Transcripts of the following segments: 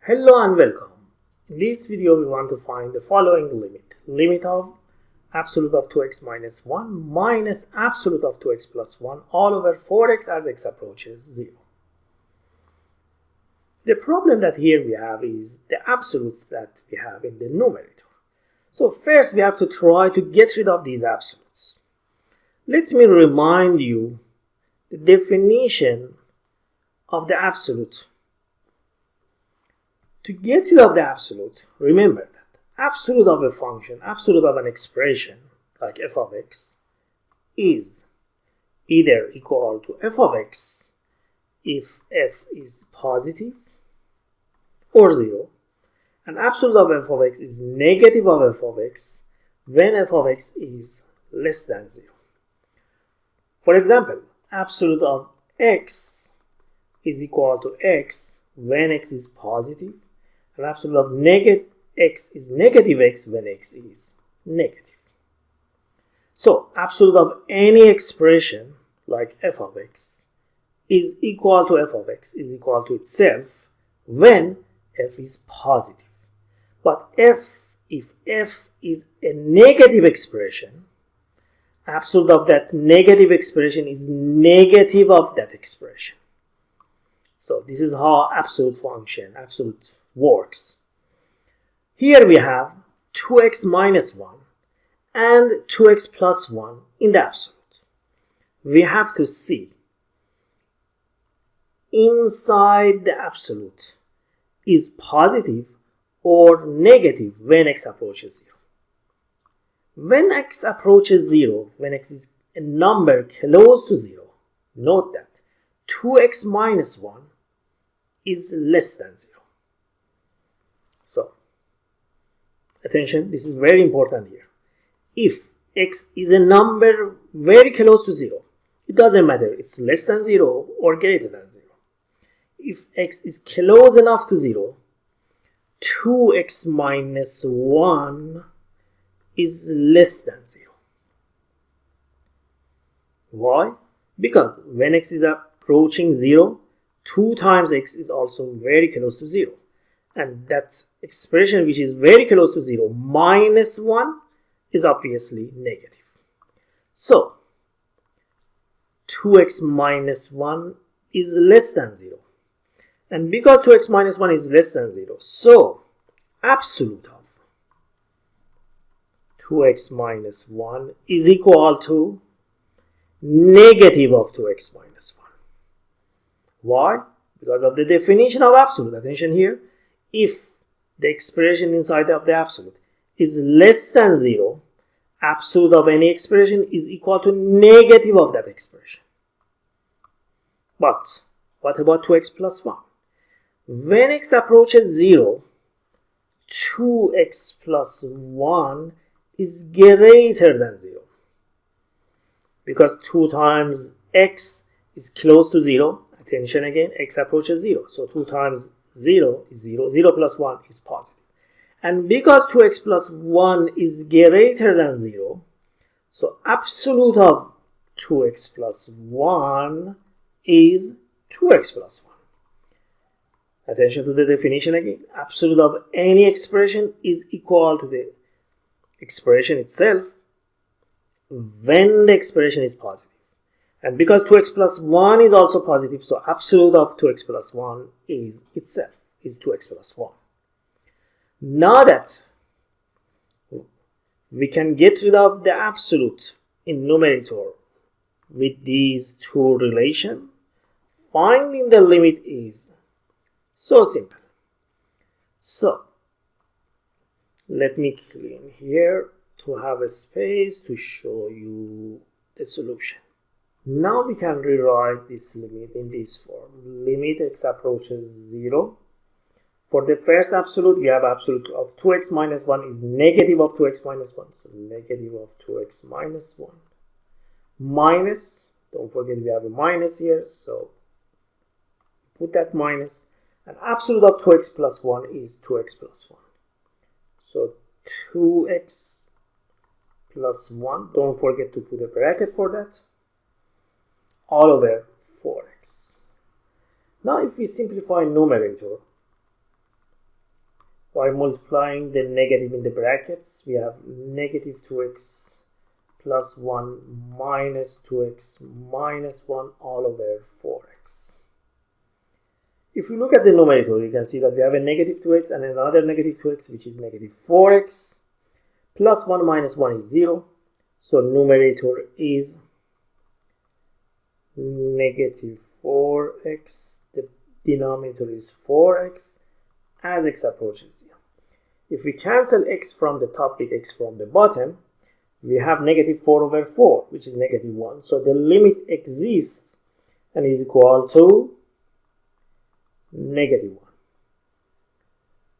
Hello and welcome. In this video we want to find the following limit. Limit of absolute of 2x minus 1 minus absolute of 2x plus 1 all over 4x as x approaches 0. The problem that here we have is the absolutes that we have in the numerator. So first we have to try to get rid of these absolutes. Let me remind you the definition of the absolute. To get rid of the absolute, remember that absolute of a function, absolute of an expression like f of x is either equal to f of x if f is positive or 0, and absolute of f of x is negative of f of x when f of x is less than 0. For example, absolute of x is equal to x when x is positive, and absolute of negative x is negative x when x is negative. So absolute of any expression like f of x is equal to f of x is equal to itself when f is positive. But if f is a negative expression, absolute of that negative expression is negative of that expression. So this is how absolute works. Here we have 2x minus 1 and 2x plus 1 in the absolute. We have to see inside the absolute is positive or negative when x approaches 0. When x approaches 0, when x is a number close to 0, note that 2x minus 1 is less than 0. So, attention, this is very important here. If x is a number very close to 0, it doesn't matter, it's less than 0 or greater than 0. If x is close enough to 0, 2x minus 1 is less than 0. Why? Because when x is approaching 0, 2 times x is also very close to 0. And that expression which is very close to 0 minus 1 is obviously negative. So, 2x minus 1 is less than 0. And because 2x minus 1 is less than 0, so absolute of 2x minus 1 is equal to negative of 2x minus 1. Why? Because of the definition of absolute. Attention here. If the expression inside of the absolute is less than 0, absolute of any expression is equal to negative of that expression. But what about 2x plus 1? When x approaches 0, 2x plus 1 is greater than 0. Because 2 times x is close to 0. Attention again, x approaches 0. So 2 times 0 is 0. 0 plus 1 is positive. And because 2x plus 1 is greater than 0, so absolute of 2x plus 1 is 2x plus 1. Attention to the definition again. Absolute of any expression is equal to the expression itself when the expression is positive. And because 2x plus 1 is also positive, so absolute of 2x plus 1 is itself, is 2x plus 1. Now that we can get rid of the absolute in numerator with these two relations, finding the limit is so simple. So, let me clean here to have a space to show you the solution. Now we can rewrite this limit in this form. Limit x approaches 0. For the first absolute, we have absolute of 2x minus 1 is negative of 2x minus 1. So negative of 2x minus 1. Minus, don't forget we have a minus here. So put that minus. And absolute of 2x plus 1 is 2x plus 1. So 2x plus 1. Don't forget to put a bracket for that. All over 4x. Now if we simplify numerator, By multiplying the negative in the brackets, we have negative 2x plus 1 minus 2x minus 1 all over 4x. If we look at the numerator, you can see that we have a negative 2x and another negative 2x, which is negative 4x. Plus 1 minus 1 is 0. So numerator is negative 4x. The denominator is 4x as x approaches 0. If we cancel x from the top with x from the bottom, we have negative 4 over 4, which is negative 1. So the limit exists and is equal to negative 1.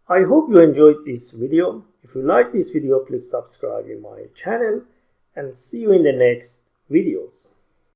I hope you enjoyed this video. If you like this video, please subscribe to my channel and see you in the next videos.